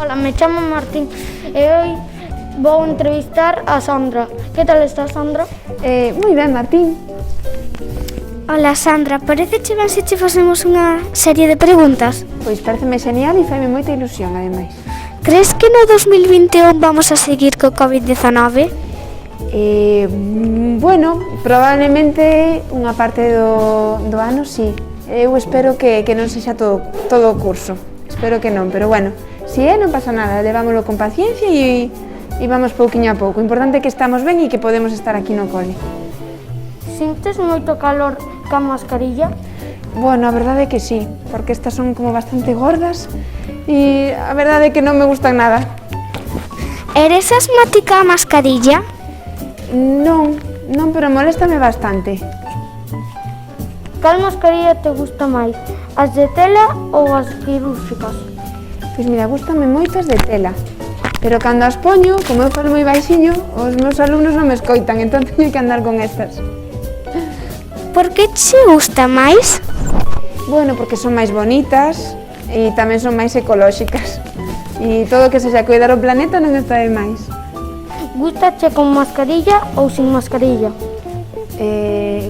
Hola, me chamo Martín e hoy vou entrevistar a Sandra. Que tal estás, Sandra? Moi ben, Martín. Hola, Sandra, pareceche ben se che facemos unha serie de preguntas? Pois pareceme genial e faime moita ilusión, ademais. Crees que no 2021 vamos a seguir co COVID-19? Bueno, probablemente unha parte do ano, sí. Eu espero que non sexa todo o curso. Espero que non, pero bueno, si non pasa nada, levámoslo con paciencia e vamos pouquiño a pouco. O importante é que estamos ben e que podemos estar aquí no cole. Sintes moito calor ca mascarilla? Bueno, a verdade é que sí, porque estas son como bastante gordas e a verdade é que non me gustan nada. Eres asmática a mascarilla? Non, pero moléstame bastante. Cal mascarilla te gusta máis? As de tela ou as quirúrxicas? Pois mira, gústame moito as de tela, pero cando as poño, como eu falo moi baixiño, os meus alumnos non me escoitan, entón teño que andar con estas. Por que che gusta máis? Bueno, porque son máis bonitas e tamén son máis ecolóxicas. E todo o que sexa cuidar o planeta non está de máis. Gústache con mascarilla ou sin mascarilla?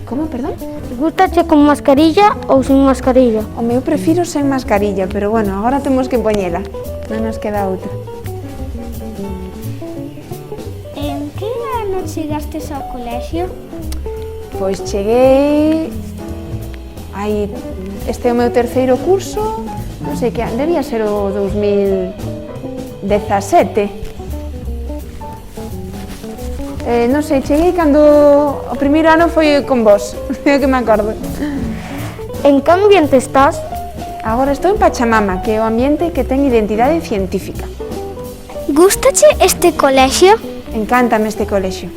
Como, perdón? Gústache con mascarilla ou sin mascarilla? Home, eu prefiro sen mascarilla, pero bueno, agora temos que poñela. Non nos queda outra. En que ano chegastes ao colexio? Pois cheguei... Este é o meu terceiro curso, non sei que debía ser o 2017. Non sei, cheguei cando o primeiro ano foi con vos, é o que me acordo. En que ambiente estás? Agora estou en Pachamama, que é o ambiente que ten identidade científica. Gústache este colexio? Encántame este colexio.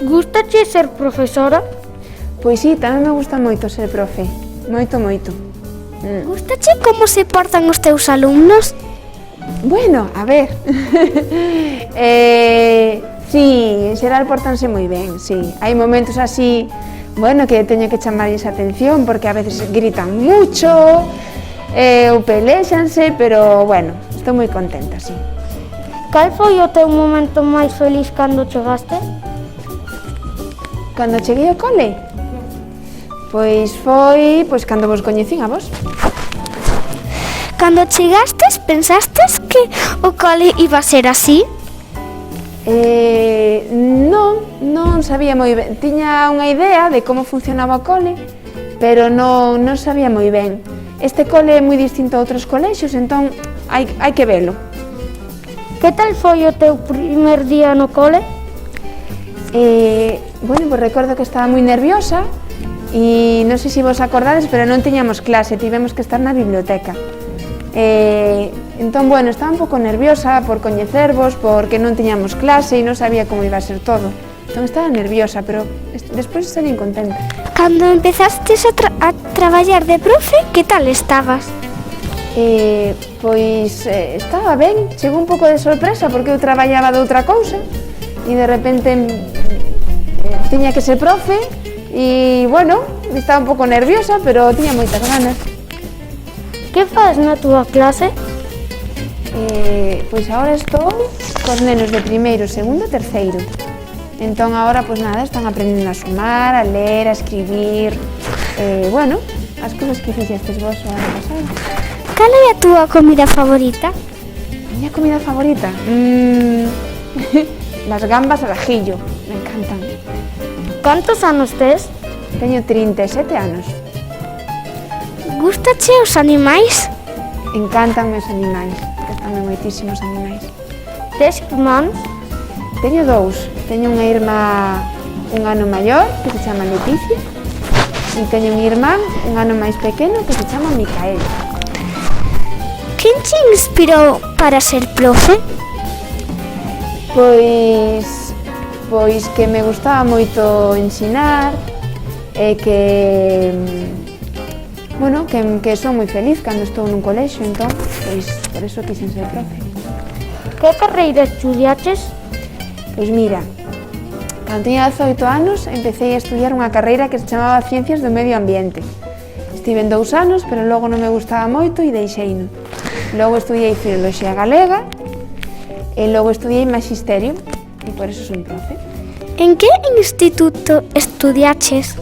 Gústache ser profesora? Pois sí, tamén me gusta moito ser profe, moito. Gústache como se portan os teus alumnos? Bueno, a ver, sí, en xeral portanse moi ben, sí. Hai momentos así, bueno, que teño que chamarlles a atención porque a veces gritan mucho ou peléxanse, pero bueno, estou moi contenta, sí. Cal foi o teu momento máis feliz cando chegaste? Cando cheguei ao cole? Pois foi cando vos coñecín a vos. Cando chegastes, pensastes que o cole iba a ser así? Non sabía moi ben. Tiña unha idea de como funcionaba o cole, pero non sabía moi ben. Este cole é moi distinto a outros colexios, entón hai que velo. Que tal foi o teu primer día no cole? Bueno, pois recordo que estaba moi nerviosa e non sei se vos acordades, pero non tiñamos clase, tivemos que estar na biblioteca. Entón, bueno, estaba un pouco nerviosa por coñecervos, porque non tiñamos clase e non sabía como iba a ser todo. Entón estaba nerviosa, pero despois salín contenta. Cando empezastes a traballar de profe, que tal estabas? Pois estaba ben, chegou un pouco de sorpresa porque eu traballaba de outra cousa e de repente tiña que ser profe e, bueno, estaba un pouco nerviosa, pero tiña moitas ganas. Que faz na túa clase? Pois agora estou cos nenos de primeiro, segundo e terceiro. Entón agora, pois nada, están aprendendo a sumar, a ler, a escribir, bueno, as cousas que fixestes vos o ano pasado. Cal é a túa comida favorita? A miña comida favorita? Las gambas al ajillo, me encantan. Cantos anos tes? Teño 37 anos. Gústache os animais? Encantanme os animais, gustanme moitísimos animais. Tes irmáns? Teño dous. Teño unha irmá un ano maior, que se chama Leticia, e teño un irmán un ano máis pequeno, que se chama Micael. Quen te inspirou para ser profe? Pois que me gustaba moito ensinar e que son moi feliz cando estou nun colexio, entón, pois, por eso quixen ser profe. Que carreira estudiaches? Pois mira, cando tiña 18 anos, empecé a estudiar unha carreira que se chamaba Ciencias do Medio Ambiente. Estive en 2 anos, pero logo non me gustaba moito e deixeino. Logo estudiei Filoloxía Galega e logo estudiei Maxisterio e por eso son profe. En que instituto estudiaches?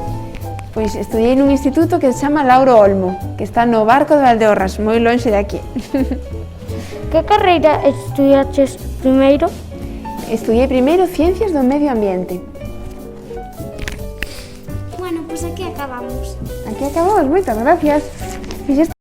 Pois estudiei nun instituto que se chama Lauro Olmo, que está no Barco de Valdeorras, moi lonxe de aquí. Que carreira estudiaches primeiro? Estudiei primeiro Ciencias do Medio Ambiente. Bueno, pois aquí acabamos. Aquí acabamos, moitas gracias. Fixeste